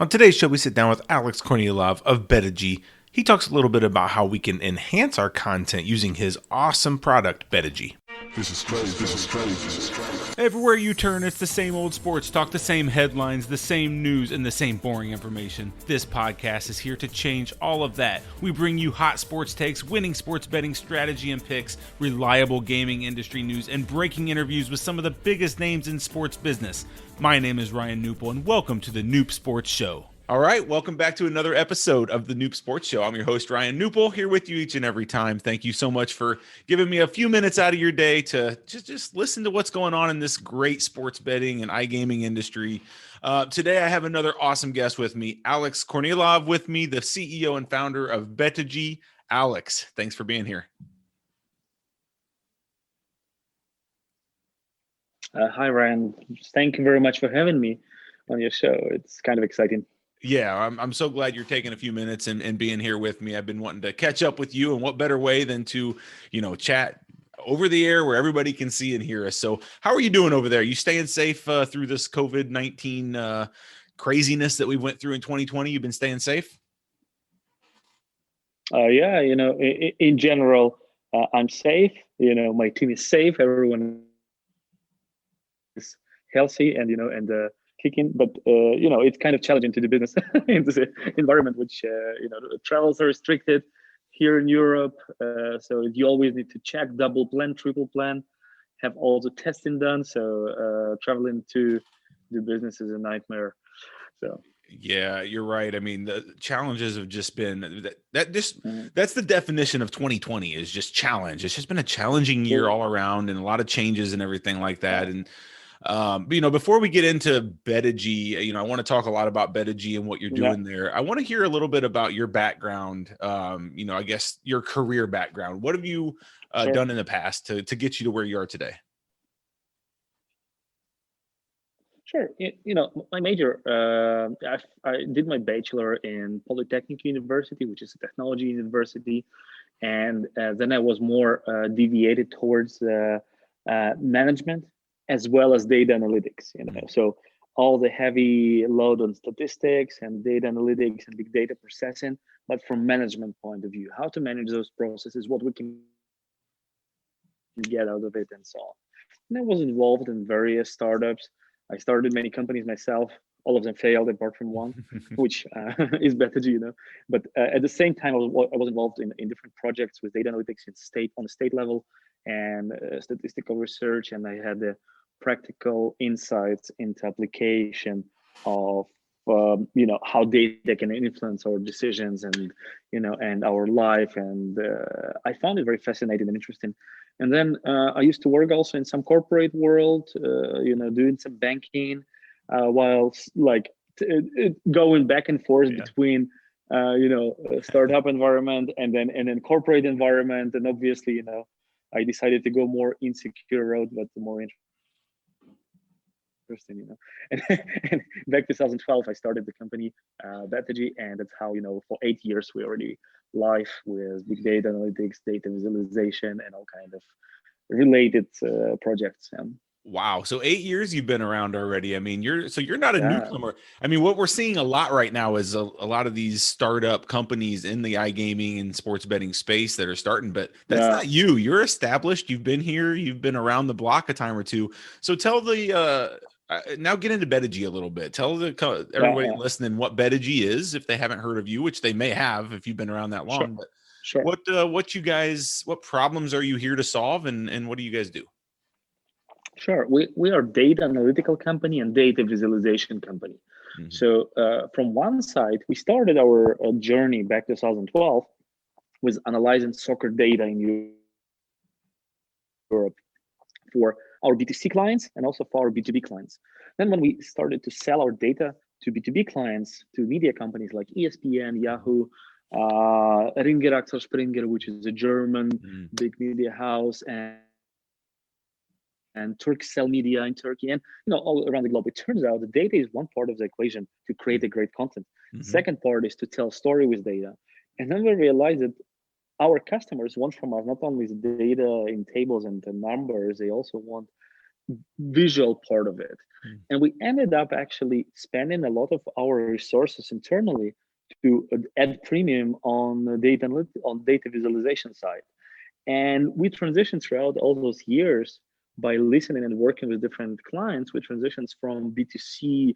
On today's show, we sit down with Alex Kornilov of BETEGY. He talks a little bit about how we can enhance our content using his awesome product, BETEGY. This is crazy. This is crazy. This is crazy. Everywhere you turn, it's the same old sports talk, the same headlines, the same news, and the same boring information. This podcast is here to change all of that. We bring you hot sports takes, winning sports betting strategy and picks, reliable gaming industry news, and breaking interviews with some of the biggest names in sports business. My name is Ryan Newpel, and welcome to the Noop Sports Show. All right, welcome back to another episode of the Noop Sports Show. I'm your host, Ryan Newpel, here with you each and every time. Thank you so much for giving me a few minutes out of your day to just listen to what's going on in this great sports betting and iGaming industry. Today, I have another awesome guest with me, Alex Kornilov with me, the CEO and founder of BETEGY. Alex, thanks for being here. Hi, Ryan. Thank you very much for having me on your show. It's kind of exciting. Yeah, I'm so glad you're taking a few minutes and being here with me. I've been wanting to catch up with you, and what better way than to, chat over the air where everybody can see and hear us. So how are you doing over there? You staying safe through this COVID-19 craziness that we went through in 2020? You've been staying safe? Yeah, in general, I'm safe. My team is safe. Everyone is healthy and kicking, but it's kind of challenging to do business in this environment, which travels are restricted here in Europe. So you always need to check, double plan, triple plan, have all the testing done. So traveling to do business is a nightmare. So yeah, you're right. I mean, the challenges have just been that's the definition of 2020 is just challenge. It's just been a challenging year all around and a lot of changes and everything like that. And before we get into BETEGY, I want to talk a lot about BETEGY and what you're doing there. I want to hear a little bit about your background. I guess your career background. What have you done in the past to get you to where you are today? Sure. My major, I did my bachelor in Polytechnic University, which is a technology university. And then I was more deviated towards management as well as data analytics, So all the heavy load on statistics and data analytics and big data processing, but from management point of view, how to manage those processes, what we can get out of it and so on. And I was involved in various startups. I started many companies myself. All of them failed apart from one, which is BETEGY, But at the same time, I was involved in different projects with data analytics on the state level and statistical research. And I had the practical insights into application of how data can influence our decisions and our life. And I found it very fascinating and interesting. And then I used to work also in some corporate world, doing some banking, while going back and forth between, startup environment and then corporate environment. And obviously, I decided to go more insecure road, but more interesting, and back 2012, I started the company BETEGY, and that's how, for 8 years, we already live with big data analytics, data visualization, and all kind of related projects. Wow. So 8 years you've been around already. I mean, you're not a newcomer. I mean, what we're seeing a lot right now is a lot of these startup companies in the iGaming and sports betting space that are starting, but that's not you. You're established. You've been here. You've been around the block a time or two. So tell now get into BETEGY a little bit. Tell everybody listening what BETEGY is, if they haven't heard of you, which they may have if you've been around that long. But Sure. What problems are you here to solve, and what do you guys do? Sure. We are data analytical company and data visualization company. Mm-hmm. So from one side, we started our journey back 2012 with analyzing soccer data in Europe for our B2C clients and also for our B2B clients. Then when we started to sell our data to B2B clients, to media companies like ESPN, YAHOO, Ringer Axel Springer, which is a German big media house, and Turkcell Media in Turkey, and all around the globe. It turns out the data is one part of the equation to create a great content. Mm-hmm. Second part is to tell story with data. And then we realized that our customers want from us not only the data in tables and the numbers, they also want visual part of it. And we ended up actually spending a lot of our resources internally to add premium on on data visualization side. And we transitioned throughout all those years by listening and working with different clients. We transitioned from B2C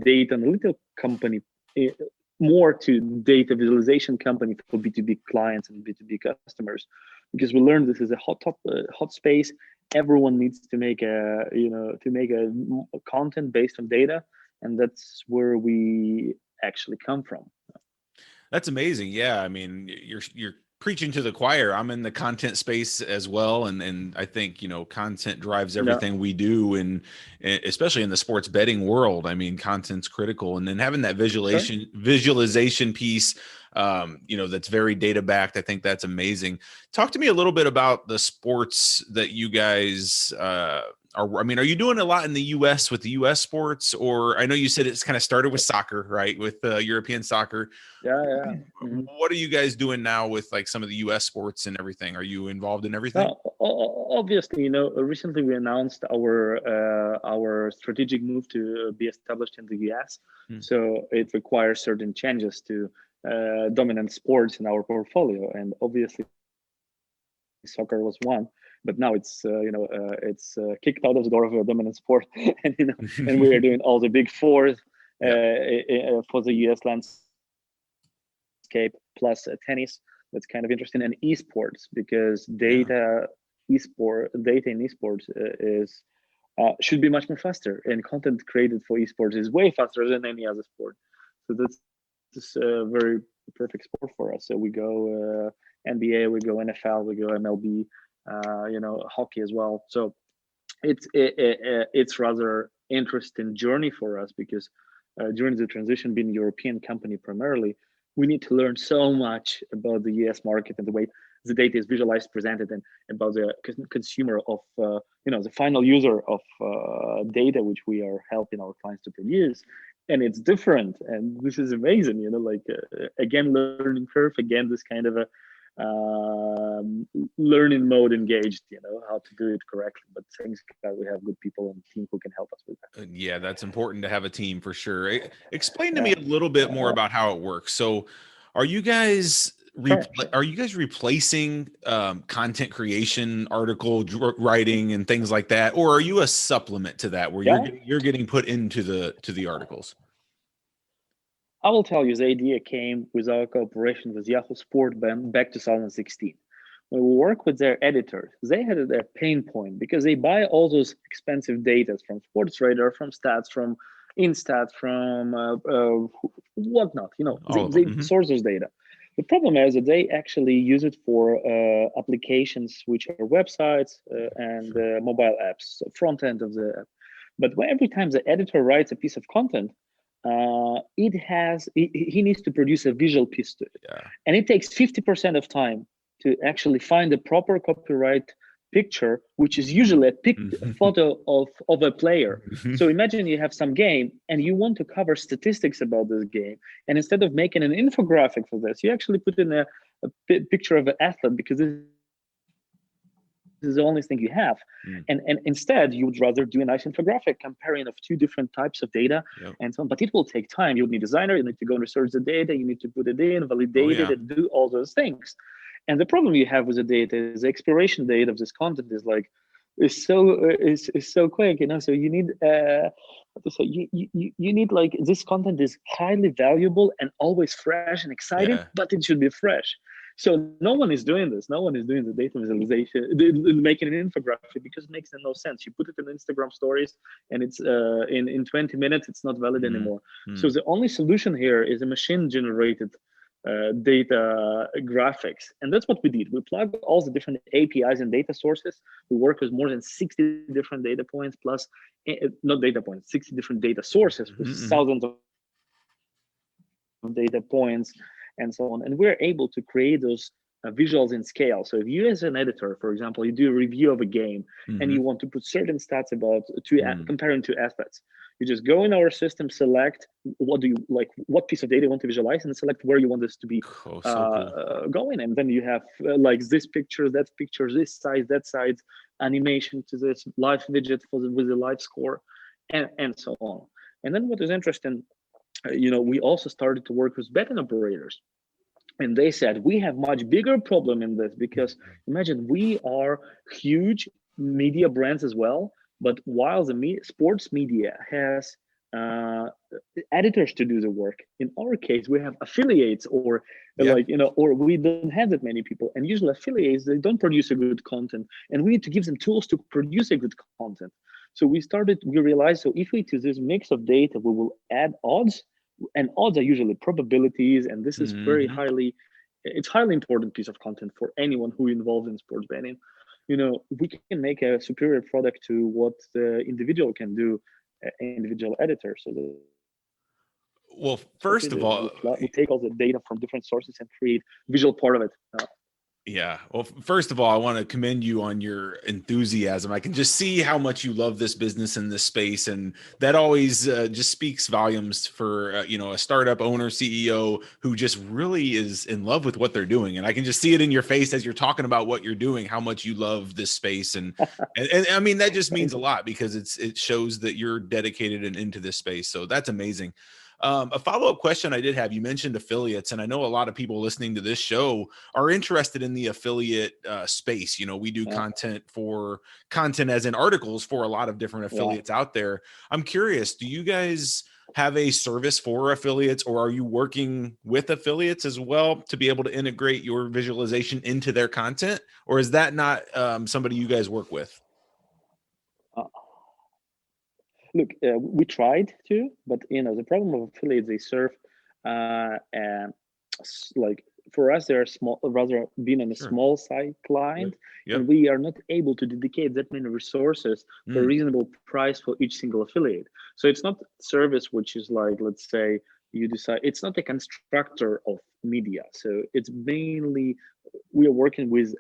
data analytical company more to data visualization company for B2B clients and B2B customers, because we learned this is a hot space. Everyone needs to make a content based on data, and that's where we actually come from. That's amazing. Yeah, I mean, you're preaching to the choir. I'm in the content space as well, and I think content drives everything we do, and especially in the sports betting world. I mean, content's critical, and then having that visualization piece, that's very data backed. I think that's amazing. Talk to me a little bit about the sports that you guys are you doing a lot in the US with the US sports? Or I know you said it's kind of started with soccer, right? With European soccer. Yeah. Mm-hmm. What are you guys doing now with like some of the US sports and everything? Are you involved in everything? Obviously, recently we announced our strategic move to be established in the US. So it requires certain changes to dominant sports in our portfolio. And obviously soccer was one. But now it's kicked out of the door of a dominant sport, and and we are doing all the big fours for the US landscape, plus tennis. That's kind of interesting, and esports, because data in esports is should be much more faster, and content created for esports is way faster than any other sport. So that's a very perfect sport for us. So we go NBA, we go NFL, we go MLB. Hockey as well. So it's rather interesting journey for us, because during the transition, being a European company primarily, we need to learn so much about the US market and the way the data is visualized, presented, and about the consumer of the final user of data, which we are helping our clients to produce. And it's different, and this is amazing. Again, learning curve, again, this kind of a learning mode engaged, how to do it correctly. But thanks God we have good people and team who can help us with that. Yeah, that's important to have a team for sure. Explain to me a little bit more about how it works. So are you guys replacing content creation, article writing, and things like that, or are you a supplement to that where you're getting put into the articles? I will tell you, the idea came with our cooperation with YAHOO Sports back 2016. When we work with their editors, they had their pain point, because they buy all those expensive data from SportsRadar, from Stats, from InStats, from whatnot. They source those data. The problem is that they actually use it for applications, which are websites and mobile apps, so front end of the app. But every time the editor writes a piece of content, he needs to produce a visual piece to it, and it takes 50% of time to actually find the proper copyright picture, which is usually a photo of a player. So imagine you have some game and you want to cover statistics about this game, and instead of making an infographic for this, you actually put in a picture of an athlete, because this is the only thing you have. And instead you would rather do a nice infographic comparing of two different types of data and so on. But it will take time. You would need a designer, you need to go and research the data, you need to put it in, validate it, and do all those things. And the problem you have with the data is the expiration date of this content is so quick, so you need you need, like, this content is highly valuable and always fresh and exciting, but it should be fresh. So no one is doing this. No one is doing the data visualization, making an infographic, because it makes no sense. You put it in Instagram stories, and it's in 20 minutes, it's not valid anymore. So the only solution here is a machine-generated data graphics, and that's what we did. We plugged all the different APIs and data sources. We work with more than 60 different data points, plus not data points, 60 different data sources with thousands of data points and so on. And we're able to create those visuals in scale. So if you, as an editor, for example, you do a review of a game and you want to put certain stats about comparing two athletes, You just go in our system, select what piece of data you want to visualize, and select where you want this to be So cool. going. And then you have like this picture, that picture, this size, that size, animation to this, live widget with the live score, and so on. And then what is interesting, we also started to work with betting operators. And they said, we have much bigger problem in this, because imagine we are huge media brands as well, but while the sports media has uh, editors to do the work, in our case we have affiliates, or Yeah. or we don't have that many people, and usually affiliates, they don't produce a good content, and we need to give them tools to produce a good content. So we realized, so if we use this mix of data, we will add odds, and odds are usually probabilities, and this is Mhm. it's highly important piece of content for anyone who involved in sports betting. We can make a superior product to what the individual can do, individual editor. So Well, that's what we first of do. all, We take all the data from different sources and create visual part of it. yeah. Well, first of all, I want to commend you on your enthusiasm. I can just see how much you love this business and this space, and that always just speaks volumes for a startup owner, CEO who just really is in love with what they're doing. And I can just see it in your face as you're talking about what you're doing, how much you love this space, and I mean that just means Thank a you. lot, because it shows that you're dedicated and into this space. So that's amazing. A follow-up question I did have, you mentioned affiliates, and I know a lot of people listening to this show are interested in the affiliate space. We do Yeah, content as in articles for a lot of different yeah. affiliates out there. I'm curious, do you guys have a service for affiliates, or are you working with affiliates as well to be able to integrate your visualization into their content? Or is that not somebody you guys work with? Uh, Look, we tried to, but the problem of affiliates, they serve and like, for us they're small, rather being in a Sure. small site Yep. client, and Yep. we are not able to dedicate that many resources for a Mm. reasonable price for each single affiliate. So it's not service which is like, let's say, you decide, it's not a constructor of media. So it's mainly, we are working with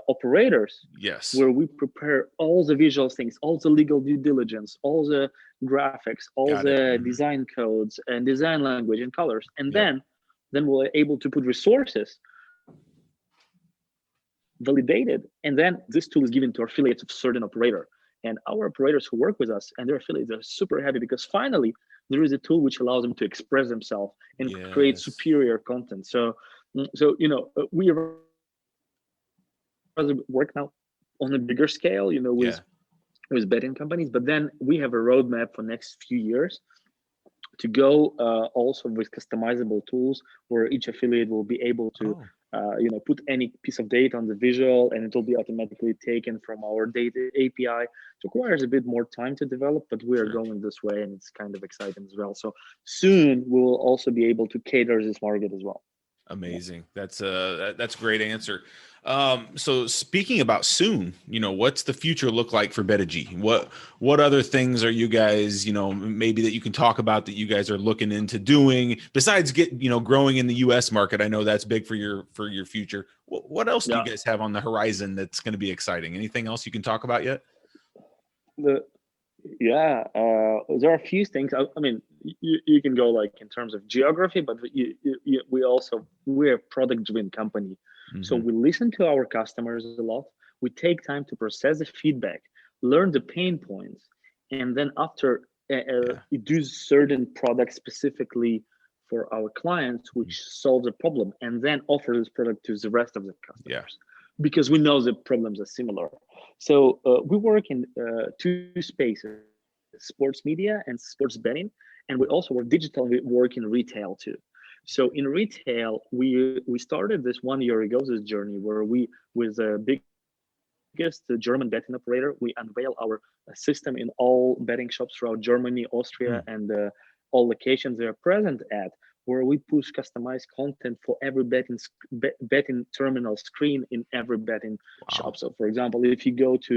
operators, Yes. where we prepare all the visual things, all the legal due diligence, all the graphics, all Got it. the Mhm. design codes and design language and colors, and Yep. then we're able to put resources validated, and then this tool is given to our affiliates of certain operator. And our operators who work with us and their affiliates are super happy, because finally there is a tool which allows them to express themselves and create Yes. superior content. We rather work now on a bigger scale, Yeah. with betting companies, but then we have a roadmap for next few years to go also with customizable tools, where each affiliate will be able to put any piece of data on the visual, and it will be automatically taken from our data API. It requires a bit more time to develop, but we are Sure. going this way, and it's kind of exciting as well. So soon we will also be able to cater this market as well. Amazing. That's a great answer. So speaking about soon, what's the future look like for BETEGY? What other things are you guys, maybe that you can talk about that you guys are looking into doing besides growing in the US market? I know that's big for your future. What else do you Yeah. guys have on the horizon that's going to be exciting? Anything else you can talk about yet? The Yeah, there are a few things. I mean, you can go like in terms of geography, but we're a product-driven company, so Hmm. we listen to our customers a lot. We take time to process the feedback, learn the pain points, and then after Yeah. we do certain products specifically for our clients, which solve the problem, and then offer this product to the rest of the Yeah. customers, because we know the problems are similar. So we work in two spaces: sports media and sports betting, and we also work digital. We work in retail too. So in retail, we started this 1 year ago, this journey where we, with the biggest German betting operator, we unveil our system in all betting shops throughout Germany, Austria, Mm. and all locations they are present at, where we push customized content for every betting terminal screen in every betting Wow. shop. So, for example, if you go to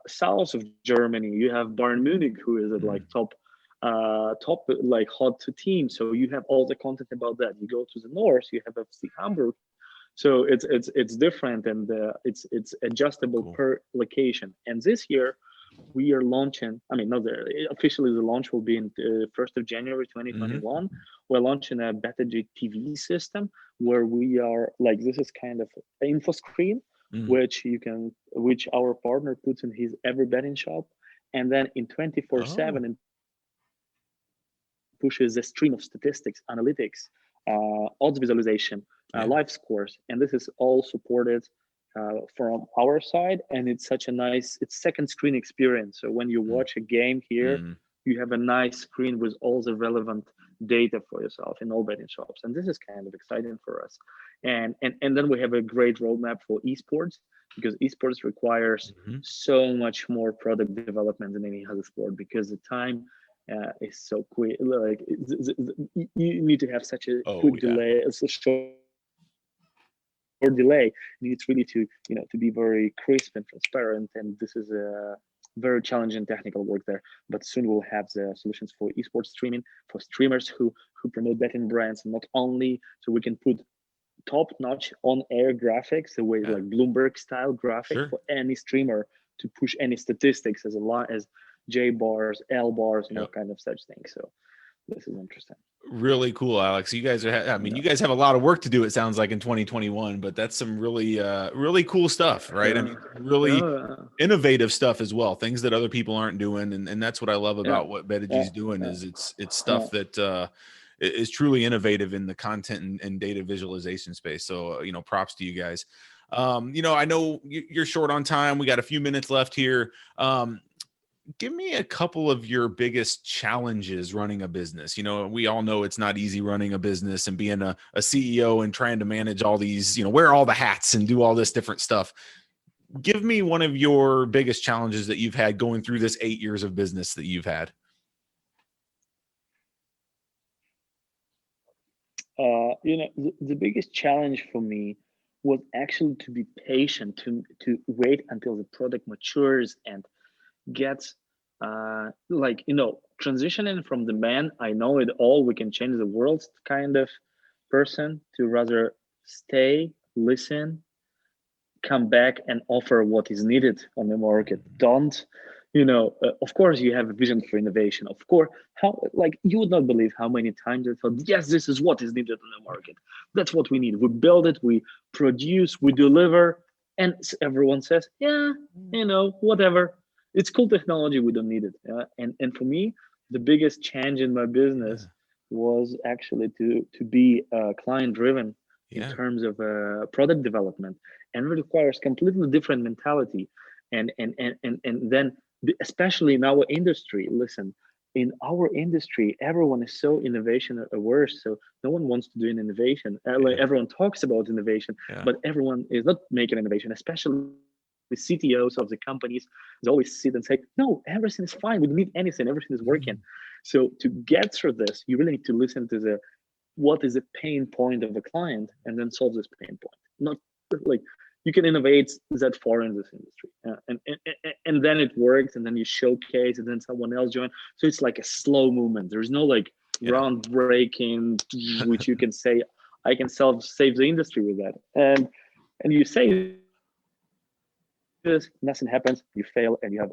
south of Germany, you have Bayern Munich, who is at like Mm. top like hot team. So you have all the content about that. You go to the north, you have FC Hamburg, so it's different, and it's adjustable Cool. per location. And this year we are launching. I mean, not officially the launch will be in 1st of January 2021. We're launching a BETEGY TV system where we are like, this is kind of an info screen, which our partner puts in his every betting shop, and then in 24/7 and pushes a stream of statistics, analytics, odds visualization, live scores, and this is all supported from our side. And it's such a nice, it's second screen experience. So when you watch a game here, you have a nice screen with all the relevant data for yourself in all betting shops, and this is kind of exciting for us. And then we have a great roadmap for esports, because esports requires so much more product development than any other sport, because the time is so quick. Like you need to have such a quick delay, it's a short delay. You need really to to be very crisp and transparent, and this is a very challenging technical work there. But soon we'll have the solutions for esports streaming, for streamers who promote betting brands, and not only, so we can put top-notch on-air graphics, the way like Bloomberg style graphic for any streamer to push any statistics as J bars, L bars, and all kind of such things. So this is interesting. Really cool, Alex. You guys are, I mean, you guys have a lot of work to do, it sounds like, in 2021, but that's some really, really cool stuff, right? I mean, really innovative stuff as well, things that other people aren't doing. And that's what I love about what BETEGY is doing is it's stuff that is truly innovative in the content and data visualization space. So, props to you guys. I know you're short on time. We got a few minutes left here. Give me a couple of your biggest challenges running a business. We all know it's not easy running a business and being a CEO and trying to manage all these, wear all the hats and do all this different stuff. Give me one of your biggest challenges that you've had going through this 8 years of business that you've had. The biggest challenge for me was actually to be patient, to wait until the product matures and gets transitioning from the man, I know it all, we can change the world kind of person, to rather stay, listen, come back and offer what is needed on the market. Don't, of course you have a vision for innovation. Of course, you would not believe how many times I thought, yes, this is what is needed on the market. That's what we need. We build it, we produce, we deliver, and everyone says, yeah, whatever. It's cool technology, we don't need it. And for me, the biggest change in my business was actually to be client driven in terms of product development, and it requires completely different mentality. And then, especially in our industry, listen, in our industry, everyone is so innovation averse. So no one wants to do an innovation. Everyone talks about innovation, but everyone is not making innovation, especially the CTOs of the companies. They always sit and say, no, everything is fine. We don't need anything. Everything is working. So to get through this, you really need to listen to what is the pain point of the client, and then solve this pain point. Not like you can innovate that far in this industry, and then it works, and then you showcase, and then someone else joins. So it's like a slow movement. There's no groundbreaking, which you can say, I can save the industry with that. And you say this, nothing happens, you fail, and you have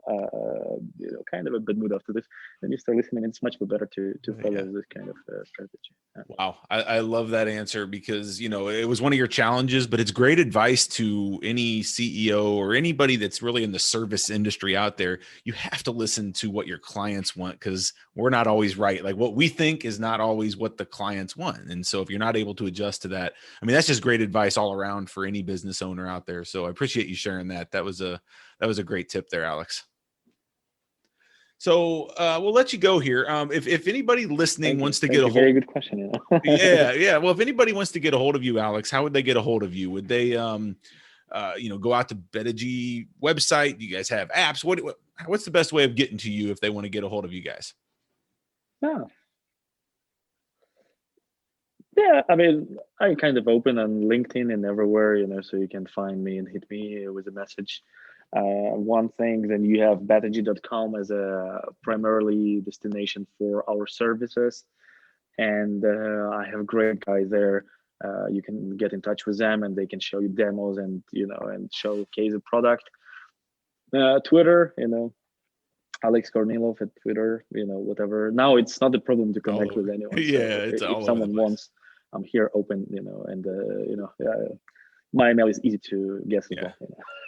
kind of a bad mood after this. Then you start listening, and it's much better to follow this kind of strategy. Wow, I love that answer, because it was one of your challenges, but it's great advice to any CEO or anybody that's really in the service industry out there. You have to listen to what your clients want, because we're not always right. Like, what we think is not always what the clients want, and so if you're not able to adjust to that, I mean, that's just great advice all around for any business owner out there. So I appreciate you sharing that. That was a great tip there, Alex. So we'll let you go here. If anybody listening wants to get a hold, very good question. yeah. Well, if anybody wants to get a hold of you, Alex, how would they get a hold of you? Would they, go out to BETEGY website? Do you guys have apps? What's the best way of getting to you if they want to get a hold of you guys? Yeah, I mean, I kind of open on LinkedIn and everywhere, so you can find me and hit me with a message. One thing, then you have BETEGY.com as a primarily destination for our services, and I have great guys there. You can get in touch with them, and they can show you demos and and showcase a product. Twitter, Alex Kornilov at Twitter, whatever. Now it's not a problem to connect with anyone. So Yeah, it's if all over someone the place. wants, I'm here open, and my email is easy to guess as well.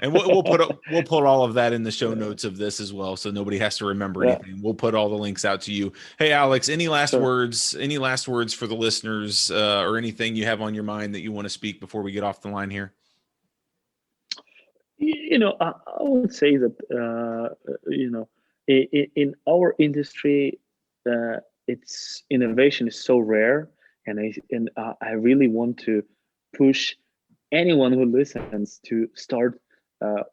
And we'll put all of that in the show notes of this as well, so nobody has to remember anything. We'll put all the links out to you. Hey, Alex, any last words? Any last words for the listeners, or anything you have on your mind that you want to speak before we get off the line here? I would say that in our industry, it's innovation is so rare, and I really want to push anyone who listens to start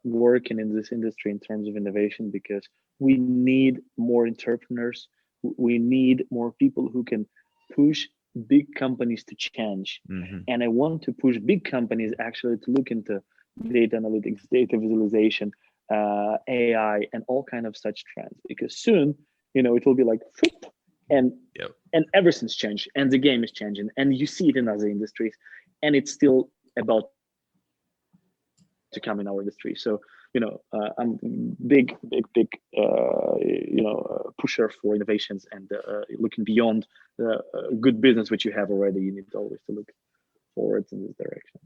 working in this industry in terms of innovation, because we need more entrepreneurs. We need more people who can push big companies to change. Mm-hmm. And I want to push big companies actually to look into data analytics, data visualization, AI, and all kind of such trends, because soon, it will be like, and everything's changed, and the game is changing, and you see it in other industries, and it's still about to come in our industry. So, I'm big pusher for innovations, and looking beyond the good business which you have already. You need always to look forward in this direction.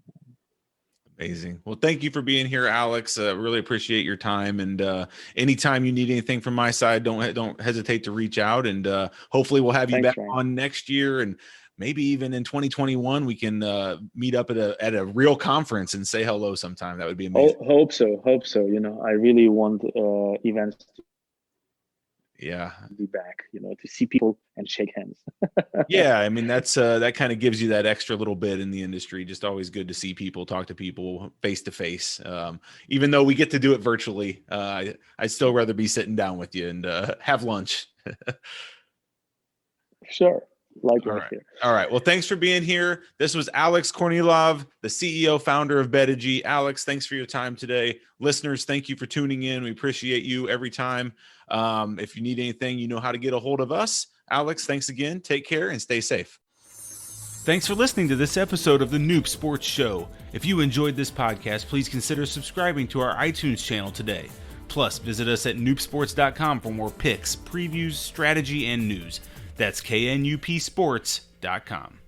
Amazing. Well, thank you for being here, Alex. Really appreciate your time. And anytime you need anything from my side, don't hesitate to reach out. And hopefully we'll have you back on next year, and maybe even in 2021 we can meet up at a real conference and say hello sometime. That would be amazing. Hope so. I really want events to be back, to see people and shake hands. Yeah, I mean, that's that kind of gives you that extra little bit in the industry. Just always good to see people, talk to people face to face. Even though we get to do it virtually, I'd still rather be sitting down with you and have lunch. Sure. All right. Well, thanks for being here. This was Alex Kornilov, the CEO, founder of BETEGY. Alex, thanks for your time today. Listeners, thank you for tuning in. We appreciate you every time. If you need anything, you know how to get a hold of us. Alex, thanks again. Take care and stay safe. Thanks for listening to this episode of the Noob Sports Show. If you enjoyed this podcast, please consider subscribing to our iTunes channel today. Plus, visit us at noobsports.com for more picks, previews, strategy, and news. That's knupsports.com.